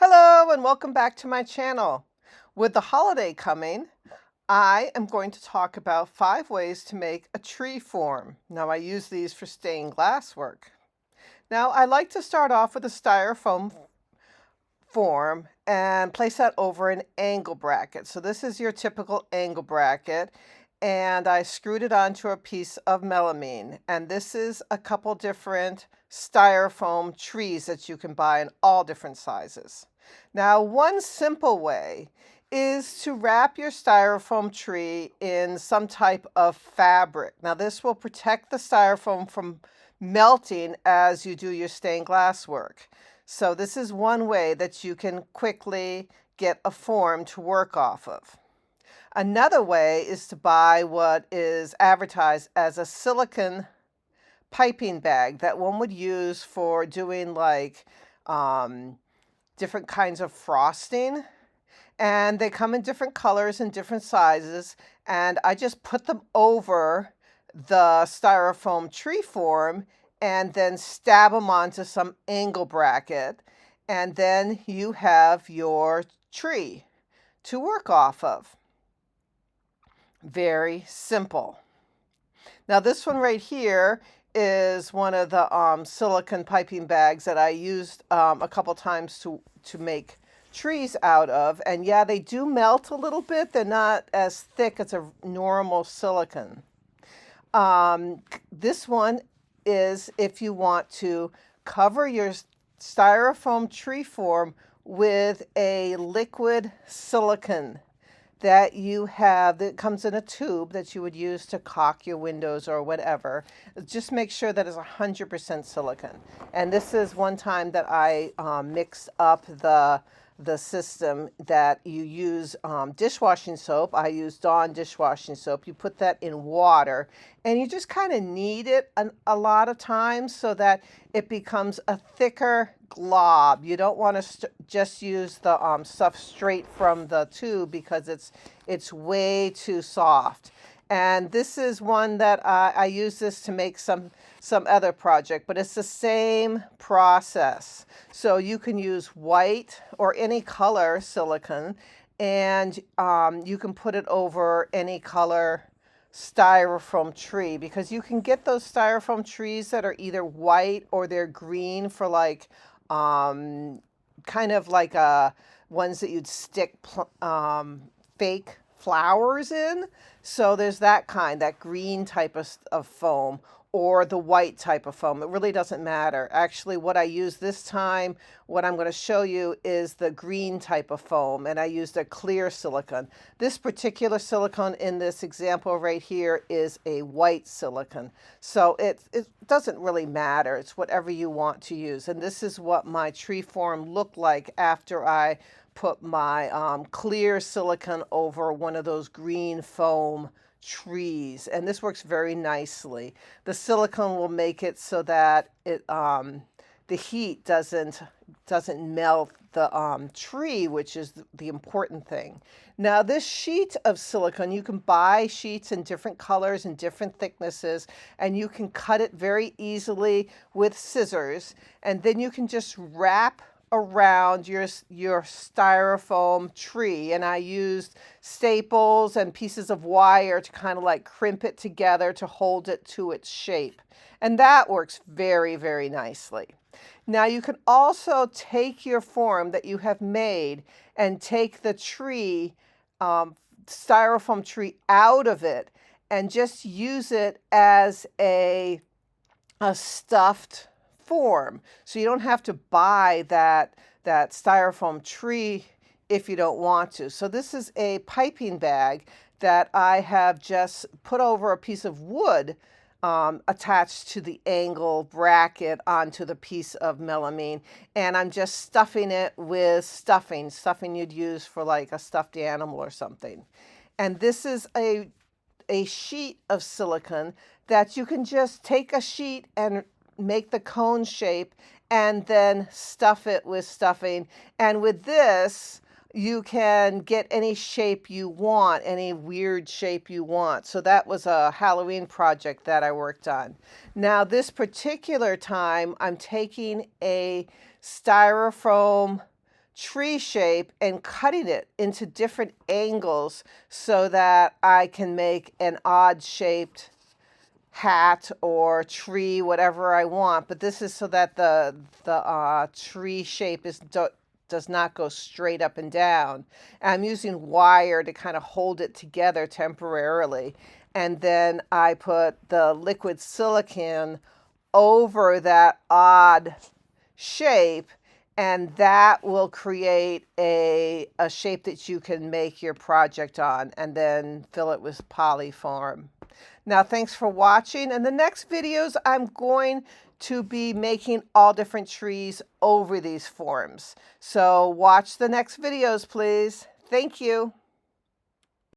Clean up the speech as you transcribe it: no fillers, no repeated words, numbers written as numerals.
Hello and welcome back to my channel. With the holiday coming, I am going to talk about 5 ways to make a tree form. Now I use these for stained glass work. Now I like to start off with a styrofoam form and place that over an angle bracket. So this is your typical angle bracket, and I screwed it onto a piece of melamine. And this is a couple different styrofoam trees that you can buy in all different sizes. Now, one simple way is to wrap your styrofoam tree in some type of fabric. Now, this will protect the styrofoam from melting as you do your stained glass work. So this is one way that you can quickly get a form to work off of. Another way is to buy what is advertised as a silicone piping bag that one would use for doing like different kinds of frosting. And they come in different colors and different sizes. And I just put them over the styrofoam tree form and then stab them onto some angle bracket. And then you have your tree to work off of. Very simple. Now this one right here is one of the silicone piping bags that I used a couple times to make trees out of. And yeah, they do melt a little bit. They're not as thick as a normal silicone. This one is if you want to cover your styrofoam tree form with a liquid silicone that you have that comes in a tube that you would use to caulk your windows or whatever. Just make sure that it's 100% silicone. And this is one time that I mixed up the system that you use dishwashing soap. I use Dawn dishwashing soap. You put that in water and you just kind of knead it a lot of times so that it becomes a thicker glob. You don't want to just use the stuff straight from the tube because it's way too soft. And this is one that I use this to make some other project, but it's the same process. So you can use white or any color silicone, and you can put it over any color styrofoam tree, because you can get those styrofoam trees that are either white or they're green for like kind of like ones that you'd stick fake flowers in. So there's that kind, that green type of foam, or the white type of foam. It really doesn't matter. Actually, what I use this time, what I'm going to show you is the green type of foam, and I used a clear silicone. This particular silicone in this example right here is a white silicone. So it doesn't really matter. It's whatever you want to use. And this is what my tree form looked like after I put my clear silicone over one of those green foam trees, and this works very nicely. The silicone will make it so that it the heat doesn't melt the tree, which is the important thing. Now this sheet of silicone, you can buy sheets in different colors and different thicknesses, and you can cut it very easily with scissors, and then you can just wrap around your styrofoam tree. And I used staples and pieces of wire to kind of like crimp it together to hold it to its shape. And that works very, very nicely. Now you can also take your form that you have made and take the tree, styrofoam tree out of it, and just use it as a stuffed form. So you don't have to buy that styrofoam tree if you don't want to. So this is a piping bag that I have just put over a piece of wood attached to the angle bracket onto the piece of melamine, and I'm just stuffing it with stuffing you'd use for like a stuffed animal or something. And this is a sheet of silicone that you can just take a sheet and make the cone shape and then stuff it with stuffing. And with this, you can get any shape you want, any weird shape you want. So that was a Halloween project that I worked on. Now this particular time, I'm taking a styrofoam tree shape and cutting it into different angles so that I can make an odd shaped hat or tree, whatever I want. But this is so that the tree shape does not go straight up and down. And I'm using wire to kind of hold it together temporarily. And then I put the liquid silicone over that odd shape, and that will create a shape that you can make your project on and then fill it with polyform. Now, thanks for watching. In the next videos, I'm going to be making all different trees over these forms. So watch the next videos, please. Thank you.